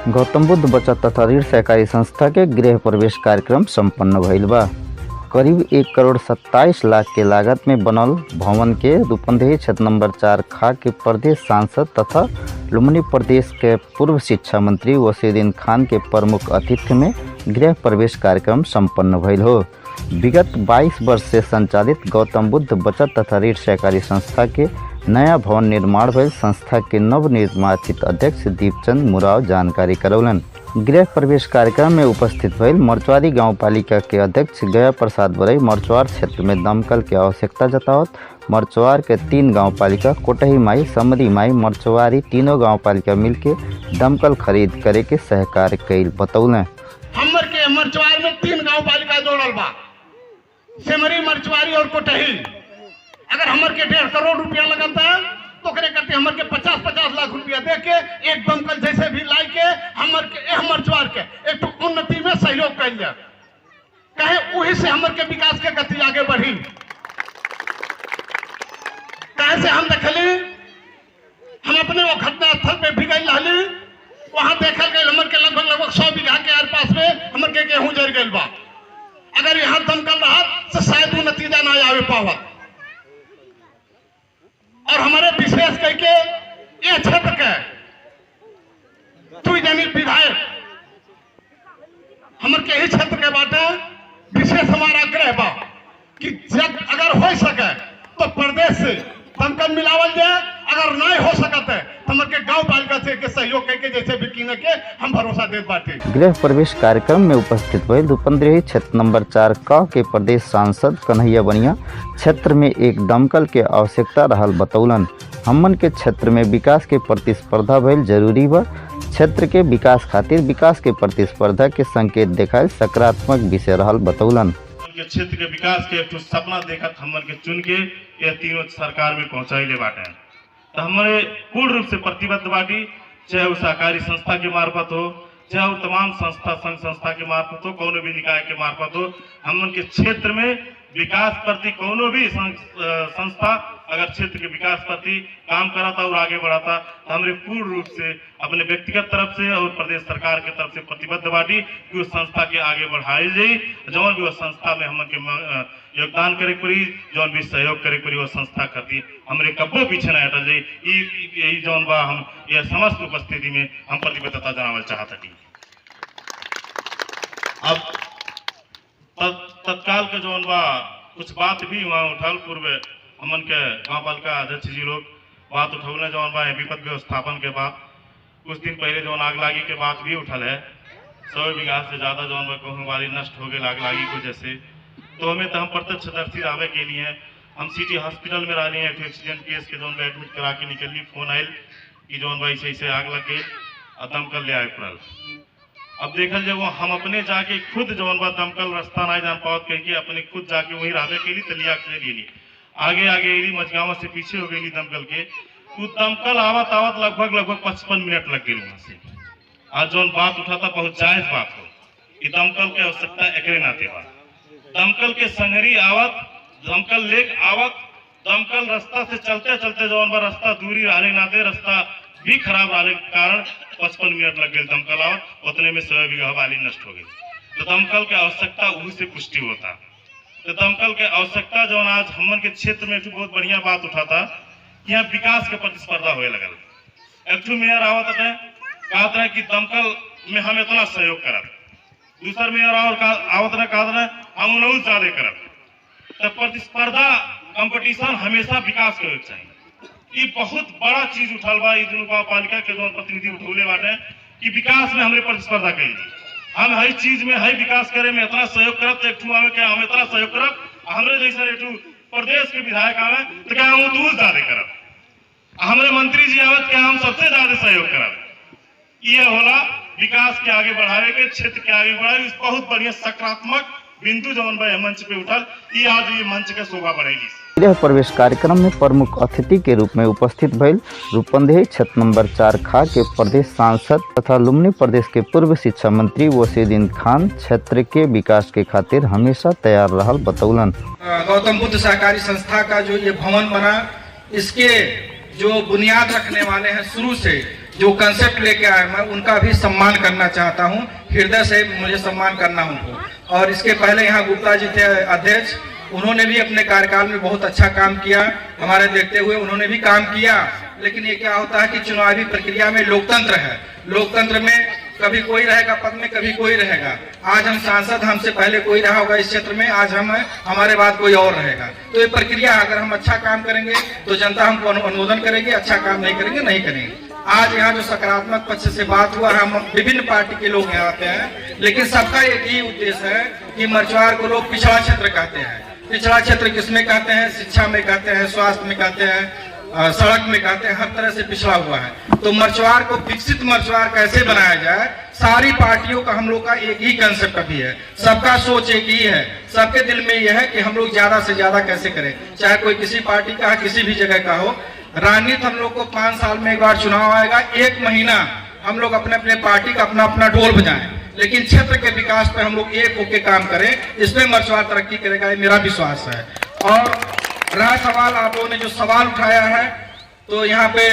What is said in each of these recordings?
गौतम बुद्ध बचत तथा ऋण सहकारी संस्था के गृह प्रवेश कार्यक्रम संपन्न भइल बा। करीब 1,27,00,000 के लागत में बनल भवन के रूपंदेही क्षेत्र नंबर 4 खा के प्रदेश सांसद तथा लुम्बिनी प्रदेश के पूर्व शिक्षा मंत्री वसीउद्दीन खान के प्रमुख आतिथ्य में गृह प्रवेश कार्यक्रम संपन्न भइल हो। विगत 22 वर्ष से संचालित गौतम बुद्ध बचत तथा ऋण सहकारी संस्था के नया भवन निर्माण भइल संस्था के नवनिर्वाचित अध्यक्ष दीपचंद मुराव जानकारी करौलन। गृह प्रवेश कार्यक्रम में उपस्थित भइल मरचुआरी गाँव पालिका के अध्यक्ष गया प्रसाद बरई मरचुआर क्षेत्र में दमकल के आवश्यकता जतावत मरचुआर के 3 गाँव पालिका कोटही माई, समरी माई, मरचुआरी तीनों गाँव पालिका मिलके दमकल खरीद करे के सहकार कईल बतौलन। हमर के मरचुआर में 3 गाँव पालिका जोड़ल बा, सेमरी, मरचुआरी और कोटही। अगर हमर के 1.5 करोड़ रुपया लगता तो करे करते हमर के 50-50 लाख रुपया दे के एक दमकल जैसे भी लाई के हमर के मरचुआर के एक तो उन्नति में सहयोग कर जाए, कहे वही से हमर के विकास के गति आगे बढ़ी। कहे से हम देखली, हम अपने वो घटना स्थल पे भी गई रहली, वहां देखल गई हमर के लगभग 100 बीघा के आर पास में हमर के गेहूं जर गई बा। अगर यहाँ दमकल रहा तो शायद वो नतीजा ना आवे पावत। और हमारे विशेष करके ये क्षेत्र के 2 जनी विधायक हमारे के ही क्षेत्र के बाटे विशेष हमारा आग्रह बा कि जब अगर हो सके तो प्रदेश से दमकल मिलावल जाए, अगर नहीं हो सकते तो हमारे के गांव पालिका से के सहयोग करके जैसे भी कीने के हम भरोसा देते बाटे। गृह प्रवेश कार्यक्रम में उपस्थित भइल रूपंदेही क्षेत्र नंबर 4 क के प्रदेश सांसद कन्हैया बनिया क्षेत्र में एक दमकल के आवश्यकता रहल बतौलन। हमन के क्षेत्र में विकास के प्रतिस्पर्धा भइल जरूरी बा। क्षेत्र के विकास खातिर विकास के प्रतिस्पर्धा के संकेत देखायल सकारात्मक विषय रहल बतौलन। के क्षेत्र के विकास के एक सपना देखत हमन के चुन के यह तीनों सरकार में पहुंचाइले बाटे। तो हमारे पूर्ण रूप से प्रतिबद्ध बाटी, चाहे वो सहकारी संस्था के मार्फत हो, चाहे वो तमाम संस्था संघ संस्था के मार्फत हो, कोनो भी निकाय के मार्फत हो, हमन के क्षेत्र में विकास प्रति कोनो भी संस्था अगर क्षेत्र के विकास प्रति काम कराता और आगे बढ़ाता तो हमारे पूर्ण रूप से अपने व्यक्तिगत तरफ से और प्रदेश सरकार के तरफ से प्रतिबद्ध बाटी कि उस संस्था के आगे बढ़ाई जाए। जौन भी वो संस्था में हमन के योगदान करे पड़ी, जौन भी सहयोग करे पड़ी वो संस्था करती हमारे कब्बो पीछे न हटल जाए। यही जौन बा हम यह समस्त उपस्थिति में हम प्रतिबद्धता जनावल चाहता। अब तत्काल के जौन बा कुछ बात भी वहाँ उठल, पूर्व हमन के गाँव पालिका अध्यक्ष जी लोग बात उठौले जौन बा विपद व्यवस्थापन के बाद कुछ दिन पहले जौन आग लागी के बात भी उठल है। 100 बीघा से ज्यादा जौन बा गेहूं वाली नष्ट हो गए आग लागी को जैसे। तो हमें तो हम प्रत्यक्षदर्शी आवे के लिए हम सिटी हॉस्पिटल में रही हैं, एक्सीडेंट केस के जौन एडमिट करा के निकली, फोन आयल कि जौन बा ऐसे आग लग गई और दमकल ले आए पड़ल। अब देखल जब हम अपने जाके खुद जौन बा दमकल रास्ता नहीं जान पावत कह अपने खुद जाके वही रहे के लिए तलिया के लिए आगे एली मझगांव से पीछे हो गई दमकल के। तो दमकल आवत आवत लगभग 55 मिनट लग गई वहां से। आज जौन बात उठाता बहुत जायज बात हो कि दमकल के आवश्यकता एकरे नाते बा। दमकल के संगरी आवत, दमकल लेक आवत, दमकल रास्ता से चलते चलते जौन बा रास्ता दूरी रहने नाते रास्ता भी खराब रहने के कारण 55 मिनट लग गए दमकल आवत, उतने में 100 बीघा वाली नष्ट हो गई। तो दमकल के आवश्यकता वही से पुष्टि होता। तो दमकल के आवश्यकता जो आज हमन के क्षेत्र में एक बहुत बढ़िया बात उठाता कि यहाँ विकास के प्रतिस्पर्धा होए लगल। एक मेयर आवत है कहत रहे कि दमकल में हम इतना सहयोग करब, दूसर मेयर आवत रहे कहत रहे हम उन्हें ज्यादा करब। तो प्रतिस्पर्धा कंपटीशन हमेशा विकास के चाहिए। ये बहुत बड़ा चीज उठल बा दोनों गाँव पालिका के जो प्रतिनिधि उठौले बाटे कि विकास में हमारे प्रतिस्पर्धा करी, हम हर चीज में हर विकास करे में इतना सहयोग करब। तो एक आवे के हम इतना सहयोग करब, हमारे जैसे एक प्रदेश के विधायक आवे तो क्या हम दूर ज्यादा करब, हमारे मंत्री जी आवे क्या हम सबसे ज्यादा सहयोग करब। ये होला विकास के आगे बढ़ावे के, क्षेत्र के आगे बढ़ावे। बहुत बढ़िया सकारात्मक बिंदु जौन भाई मंच पे उठल, ये आज ये मंच के शोभा बढ़ेगी। गृह प्रवेश कार्यक्रम में प्रमुख अतिथि के रूप में उपस्थित भइल रूपंदेही क्षेत्र नंबर 4 खा के प्रदेश सांसद तथा लुम्बिनी प्रदेश के पूर्व शिक्षा मंत्री वसीउद्दीन खान क्षेत्र के विकास के खातिर हमेशा तैयार रहल बतौलन। गौतम बुद्ध सहकारी संस्था का जो ये भवन बना, इसके जो बुनियाद रखने वाले हैं शुरू से जो कंसेप्ट लेके आए, मैं उनका भी सम्मान करना चाहता हूं। हृदय से मुझे सम्मान करना उनको। और इसके पहले यहाँ गुप्ता जी थे अध्यक्ष, उन्होंने भी अपने कार्यकाल में बहुत अच्छा काम किया, हमारे देखते हुए उन्होंने भी काम किया। लेकिन ये क्या होता है कि चुनावी प्रक्रिया में लोकतंत्र है, लोकतंत्र में कभी कोई रहेगा पद में, कभी कोई रहेगा। आज हम सांसद, हमसे पहले कोई रहा होगा इस क्षेत्र में, आज हम हमारे बाद कोई और रहेगा। तो ये प्रक्रिया, अगर हम अच्छा काम करेंगे तो जनता हमको अनुमोदन करेगी, अच्छा काम नहीं करेंगे नहीं करेंगे। आज यहाँ जो सकारात्मक पक्ष से बात हुआ, हम विभिन्न पार्टी के लोग यहाँ आते हैं, लेकिन सबका एक ही उद्देश्य है कि मरचवार को लोग पिछड़ा क्षेत्र कहते हैं। पिछड़ा क्षेत्र किसमें कहते हैं? शिक्षा में कहते हैं, स्वास्थ्य में कहते हैं, सड़क में कहते हैं, हर तरह से पिछड़ा हुआ है। तो मरचवार को विकसित मरचवार कैसे बनाया जाए, सारी पार्टियों का हम लोग का एक ही कंसेप्ट अभी है, सबका सोच एक ही है, सबके दिल में यह है कि हम लोग ज्यादा से ज्यादा कैसे करें, चाहे कोई किसी पार्टी का, किसी भी जगह का हो। राजनीति हम लोग को 5 साल में एक बार चुनाव आएगा, 1 महीना हम लोग अपने अपने पार्टी का अपना अपना ढोल बजाएं, लेकिन क्षेत्र के विकास पे हम लोग एक होकर काम करें, इसमें मरचवार तरक्की करेगा, ये मेरा विश्वास है। और रहा सवाल, आप लोगों ने जो सवाल उठाया है, तो यहाँ पे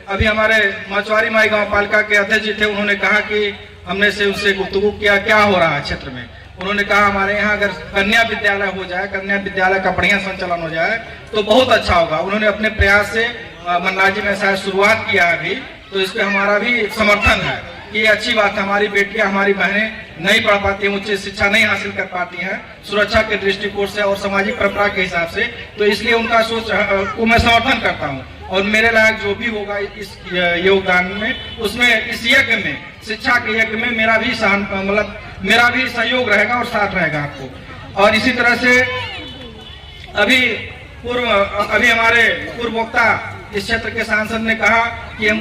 अभी हमारे मरचवारी माई गांव पालिका के अध्यक्ष जी थे, उन्होंने कहा कि हमने से उनसे गुफ्तगू किया क्या हो रहा है क्षेत्र में। उन्होंने कहा हमारे यहाँ अगर कन्या विद्यालय हो जाए, कन्या विद्यालय का बढ़िया संचालन हो जाए तो बहुत अच्छा होगा। उन्होंने अपने प्रयास से मन्नाजी में शायद शुरुआत किया है अभी, तो इस पे हमारा भी समर्थन है। ये अच्छी बात है, हमारी बेटियां, हमारी बहनें नहीं पढ़ पाती हैं, उच्च शिक्षा नहीं हासिल कर पाती हैं सुरक्षा के दृष्टिकोण से और सामाजिक परंपरा के हिसाब से, तो इसलिए उनका सोच को मैं समर्थन करता हूँ। और मेरे लायक जो भी होगा इस योगदान में, उसमें इस यज्ञ में, शिक्षा के यज्ञ में मेरा भी मतलब मेरा भी सहयोग रहेगा और साथ रहेगा आपको। और इसी तरह से अभी हमारे पूर्व वक्ता इस क्षेत्र के सांसद ने कहा कि हम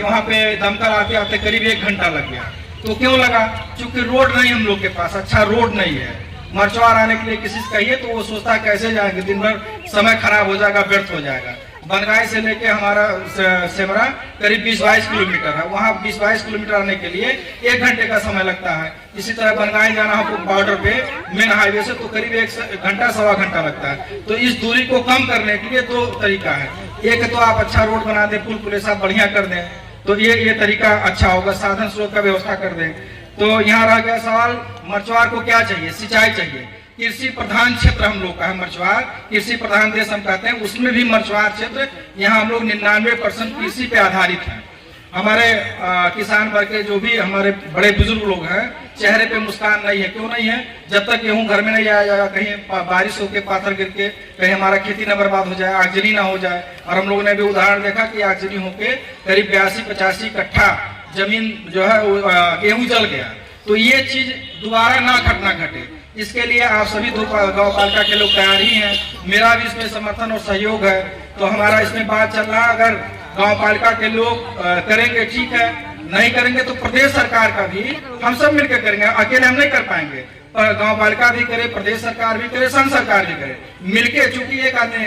वहाँ पे दमकल आते आते करीब 1 घंटा लग गया। तो क्यों लगा? क्योंकि रोड नहीं हम लोग के पास, अच्छा रोड नहीं है। मरचवार आने के लिए किसी से कहिए तो वो सोचता है कैसे जाएंगे, दिन भर समय खराब हो जाएगा, व्यर्थ हो जाएगा। बनगाई से लेके हमारा सेमरा करीब 20-22 किलोमीटर है, वहाँ 20-22 किलोमीटर आने के लिए 1 घंटे का समय लगता है। इसी तरह बनगाई जाना हमको बॉर्डर पे मेन हाईवे से तो करीब 1 घंटा 1.25 घंटा लगता है। तो इस दूरी को कम करने के लिए 2 तरीका है। एक तो आप अच्छा रोड बना दें, पुल पुलिस आप बढ़िया कर दें, तो ये तरीका अच्छा होगा, साधन स्रोत का व्यवस्था कर दें। तो यहाँ रह गया सवाल, मरचवार को क्या चाहिए? सिंचाई चाहिए। कृषि प्रधान क्षेत्र हम लोग का है मरचवार, कृषि प्रधान देश हम कहते हैं, उसमें भी मरचवार क्षेत्र, यहाँ हम लोग 99% कृषि पे आधारित हैं। हमारे किसान वर्ग के जो भी हमारे बड़े बुजुर्ग लोग हैं, चेहरे पे मुस्कान नहीं है। क्यों नहीं है? जब तक गेहूं घर में नहीं आया जाएगा, कहीं बारिश होकर पाथर गिर के कहीं हमारा खेती न बर्बाद हो जाए, आगजनी ना हो जाए। और हम लोगों ने भी उदाहरण देखा कि आगजनी होके करीब 82-85 कट्ठा जमीन जो है गेहूं जल गया। तो ये चीज दोबारा ना घटे, इसके लिए आप सभी गांव पालिका के लोग तैयार ही हैं, मेरा भी इसमें समर्थन और सहयोग है। तो हमारा इसमें बात चल रहा है, अगर गांव पालिका के लोग करेंगे ठीक है, नहीं करेंगे तो प्रदेश सरकार का भी हम सब मिलकर करेंगे, अकेले हम नहीं कर पाएंगे। पर गांव पालिका भी करे, प्रदेश सरकार भी करे, संघ सरकार भी करे मिलके। चूंकि एक आदमी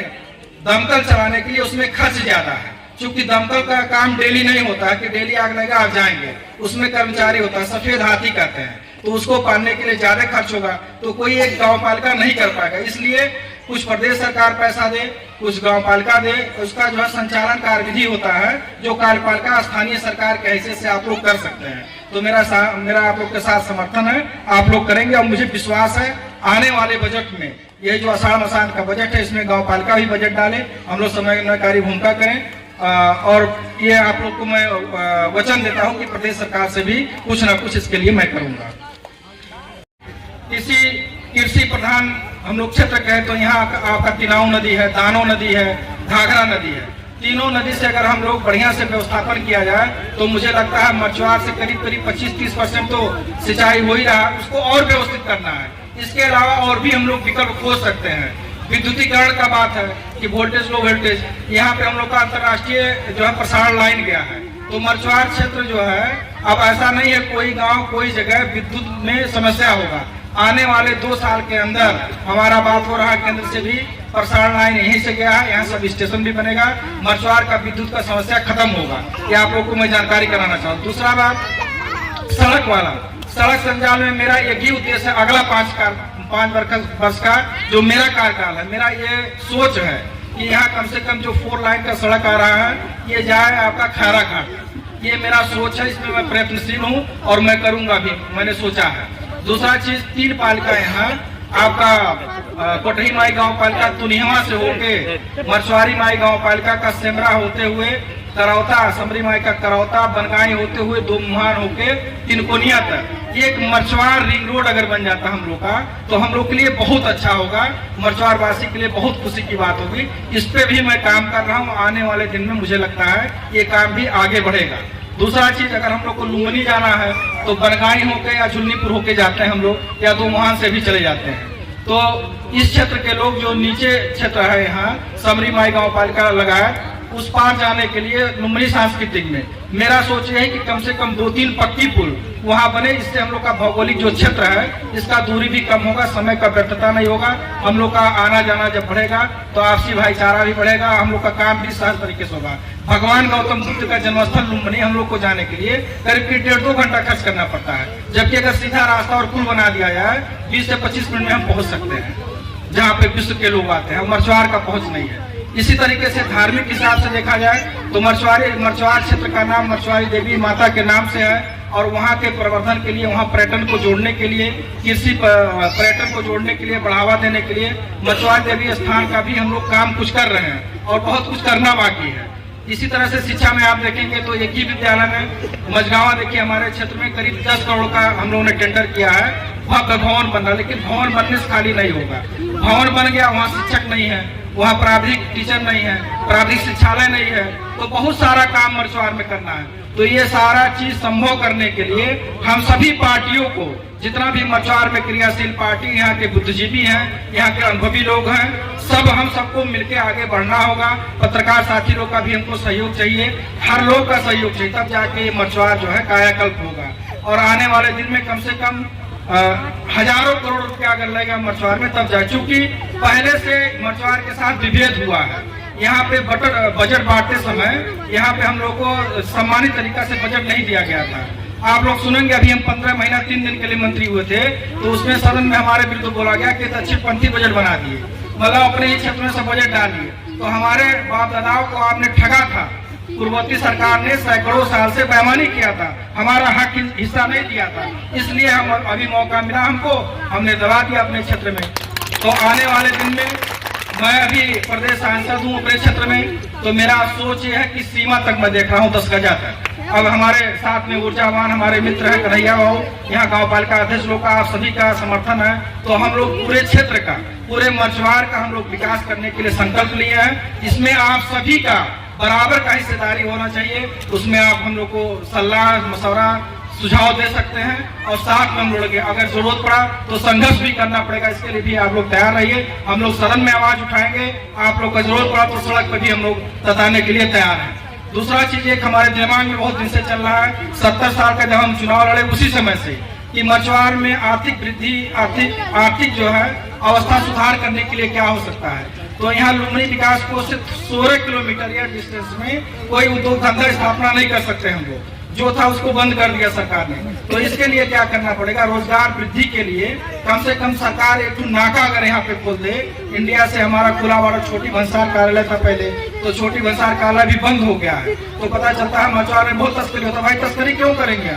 दमकल चलाने के लिए उसमें खर्च ज्यादा है, चूंकि दमकल का काम डेली नहीं होता है कि डेली आग लगेगा आप जाएंगे, उसमें कर्मचारी होता है, सफेद हाथी कहते हैं, तो उसको पालने के लिए ज्यादा खर्च होगा, तो कोई एक गांव पालिका नहीं कर पाएगा। इसलिए कुछ प्रदेश सरकार पैसा दे, कुछ गांव पालिका दे, उसका जो है संचालन कार्यविधि होता है जो कार्यपालिका स्थानीय सरकार के हैसियत से आप लोग कर सकते हैं। तो मेरा आप लोग के साथ समर्थन है, आप लोग करेंगे और मुझे विश्वास है आने वाले बजट में, ये जो आषाढ़ मसान का बजट है, इसमें गाँव पालिका भी बजट डाले, हम लोग समन्वयकारी भूमिका करें। और ये आप लोग को मैं वचन देता हूं कि प्रदेश सरकार से भी कुछ ना कुछ इसके लिए मैं करूंगा। कृषि प्रधान हम लोग क्षेत्र कहें तो यहाँ आपका तिनाऊ नदी है, दानो नदी है, घाघरा नदी है। तीनों नदी से अगर हम लोग बढ़िया से व्यवस्थापन किया जाए तो मुझे लगता है मरचवार से करीब 25-30% तो सिंचाई हो ही रहा, उसको और व्यवस्थित करना है। इसके अलावा और भी हम लोग विकल्प खोज सकते हैं। विद्युतीकरण का बात है कि वोल्टेज लो वोल्टेज, यहाँ पे हम लोग का अंतर्राष्ट्रीय जो है प्रसारण लाइन गया है। तो मरचवार क्षेत्र जो है, अब ऐसा नहीं है कोई गांव कोई जगह विद्युत में समस्या होगा। आने वाले 2 साल के अंदर हमारा बात हो रहा है केंद्र से भी, प्रसारण लाइन यहीं से गया है, यहाँ सब स्टेशन भी बनेगा, मरचवार का विद्युत का समस्या खत्म होगा। ये आप लोग को मैं जानकारी कराना चाहूँ। दूसरा बात सड़क वाला, सड़क संजाल में मेरा एक ही उद्देश्य है, अगला 5 वर्ष का जो मेरा कार्यकाल है, मेरा ये सोच है कि यहाँ कम से कम जो 4 लाइन का सड़क आ रहा है, ये जाए आपका खैरा घाट। ये मेरा सोच है, इसमें मैं प्रयत्नशील हूँ और मैं करूंगा भी, मैंने सोचा है। दूसरा चीज 3 पालिका यहाँ आपका कोटही माई गांव पालिका तुनिहवा से होके मरचवारी माई गांव पालिका का सेमरा होते हुए करौता, समरी माई का करौता, बनगाई होते हुए 2 मुहान होके तिनकोनिया तक एक मरचवार रिंग रोड अगर बन जाता हम लोग का, तो हम लोग के लिए बहुत अच्छा होगा, मरचवार वासी के लिए बहुत खुशी की बात होगी। इस पे भी मैं काम कर रहा हूँ, आने वाले दिन में मुझे लगता है ये काम भी आगे बढ़ेगा। दूसरा चीज, अगर हम लोग को लुम्बिनी जाना है तो बनगाई होके या झुल्नीपुर होके जाते हैं हम लोग, या 2 मुहान से भी चले जाते हैं। तो इस क्षेत्र के लोग जो नीचे क्षेत्र है यहाँ समरी माई गांव पालिका लगाए, उस पार जाने के लिए लुम्बिनी सांस्कृतिक में मेरा सोच ये है कि कम से कम 2-3 पक्की पुल वहाँ बने, इससे हम लोग का भौगोलिक जो क्षेत्र है इसका दूरी भी कम होगा, समय का व्यर्थता नहीं होगा। हम लोग का आना जाना जब बढ़ेगा तो आपसी भाईचारा भी बढ़ेगा, हम लोग का काम भी सहज तरीके से होगा। भगवान गौतम बुद्ध का जन्मस्थल लुम्बिनी हम लोग को जाने के लिए करीब 1.5-2 घंटा खर्च करना पड़ता है, जबकि अगर सीधा रास्ता और पुल बना दिया जाए 20 से 25 मिनट में हम पहुंच सकते हैं, जहाँ पे विश्व के लोग आते हैं। मरचवार का पहुंच नहीं है। इसी तरीके से धार्मिक हिसाब से देखा जाए तो मरचवार क्षेत्र का नाम मरचवारी देवी माता के नाम से है, और वहाँ के प्रवर्धन के लिए, वहाँ पर्यटन को जोड़ने के लिए, कृषि पर्यटन को जोड़ने के लिए, बढ़ावा देने के लिए मरचवारी देवी स्थान का भी हम लोग काम कुछ कर रहे हैं और बहुत कुछ करना बाकी है। इसी तरह से शिक्षा में आप देखेंगे तो एक ही विद्यालय में मझगावा, देखिए हमारे क्षेत्र में करीब 10 करोड़ का हम लोगों ने टेंडर किया है, वहाँ भवन बन रहा, लेकिन भवन बनने से खाली नहीं होगा। भवन बन गया, वहाँ शिक्षक नहीं है, वहाँ प्राविधिक टीचर नहीं है, प्राविधिक शिक्षालय नहीं है, तो बहुत सारा काम मरचवार में करना है। तो ये सारा चीज संभव करने के लिए हम सभी पार्टियों को, जितना भी मरचवार में क्रियाशील पार्टी, यहाँ के बुद्धिजीवी हैं, यहाँ के अनुभवी लोग हैं, हम सबको मिलकर आगे बढ़ना होगा। पत्रकार साथी लोग का भी हमको सहयोग चाहिए, हर लोग का सहयोग चाहिए, तब जाके ये मरचवार जो है कायाकल्प होगा। और आने वाले दिन में कम से कम हजारों करोड़ रुपया अगर लगेगा मरचवार में, तब जाए। चूंकि पहले से मरचवार के साथ विभेद हुआ है, यहाँ पे बजट बांटते समय यहाँ पे हम लोग को सम्मानित तरीका से बजट नहीं दिया गया था। आप लोग सुनेंगे, अभी हम 15 महीना 3 दिन के लिए मंत्री हुए थे, तो उसमें सदन में हमारे विरुद्ध बोला गया कि दक्षिणपंथी बजट बना दिए, मतलब अपने ही क्षेत्र में सब बजट डाल दिए। तो हमारे बाप दादाओं को आपने ठगा था, पूर्ववर्ती सरकार ने सैकड़ों साल से बेईमानी किया था, हमारा हक हिस्सा नहीं दिया था, इसलिए हम अभी मौका मिला हमको, हमने दबा दिया अपने क्षेत्र में। तो आने वाले दिन में मैं अभी प्रदेश सांसद हूँ अपने क्षेत्र में, तो मेरा सोच ये है कि सीमा तक मैं देख रहा हूँ 10 गजा तक। अब हमारे साथ में ऊर्जावान हमारे मित्र हैं, कन्हैया बाबू, यहाँ गांव पालिका अध्यक्ष लोग का, आप सभी का समर्थन है, तो हम लोग पूरे क्षेत्र का, पूरे मरचवार का हम लोग विकास करने के लिए संकल्प लिए हैं। इसमें आप सभी का बराबर का हिस्सेदारी होना चाहिए, उसमें आप हम लोग को सलाह मशवरा सुझाव दे सकते हैं, और साथ में हम लोग अगर जरूरत पड़ा तो संघर्ष भी करना पड़ेगा, इसके लिए भी आप लोग तैयार रहिए। हम लोग सदन में आवाज उठाएंगे, आप लोग का जरूरत पड़ा तो सड़क पर भी हम लोग बताने के लिए तैयार हैं। दूसरा चीज एक हमारे दिमाग में बहुत दिन से चल रहा है, 70 साल का जब हम चुनाव लड़े उसी समय से, कि मरचवार में आर्थिक वृद्धि, आर्थिक जो है अवस्था सुधार करने के लिए क्या हो सकता है। तो यहाँ लुम्बिनी विकास को सिर्फ 16 किलोमीटर या डिस्टेंस में कोई उद्योग धंधा स्थापना नहीं कर सकते हम लोग, जो था उसको बंद कर दिया सरकार ने। तो इसके लिए क्या करना पड़ेगा, रोजगार वृद्धि के लिए कम से कम सरकार एक नाका अगर यहाँ पे खोल दे। इंडिया से हमारा खुला वाला छोटी भंसार कार्यालय था पहले, तो छोटी भंसार कार्यालय भी बंद हो गया है। तो पता चलता है मरचवार में बहुत तस्करी होता है, भाई तस्करी क्यों करेंगे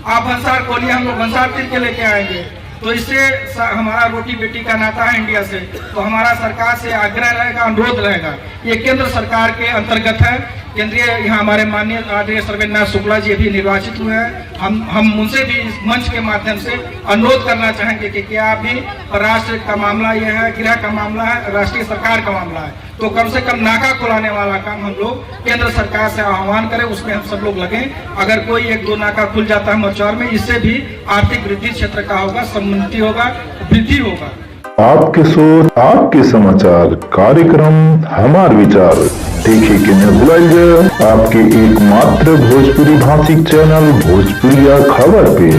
आप भंसार खोलिए, हम लोग भंसार तीर के लेके आएंगे। तो इससे हमारा रोटी बेटी का नाता है इंडिया से, तो हमारा सरकार से आग्रह रहेगा, अनुरोध रहेगा। ये केंद्र सरकार के अंतर्गत है, केंद्रीय यहाँ हमारे माननीय आदरणीय सर्वेन्द्रनाथ शुक्ला जी अभी निर्वाचित हुए हैं। हम उनसे भी इस मंच के माध्यम से अनुरोध करना चाहेंगे कि क्या आप भी, राष्ट्र का मामला ये है, गृह का मामला है, राष्ट्रीय सरकार का मामला है, तो कम से कम नाका खुलाने वाला काम हम लोग केंद्र सरकार से आह्वान करें, उसमें हम सब लोग लगे। अगर कोई 1-2 नाका खुल जाता है मरचवार में, इससे भी आर्थिक वृद्धि क्षेत्र का होगा, समृद्धि होगा, वृद्धि होगा। आपके सोच आपके समाचार कार्यक्रम हमार विचार देखे के न भुलाइए आपके एकमात्र भोजपुरी भाषिक चैनल भोजपुरिया खबर पे।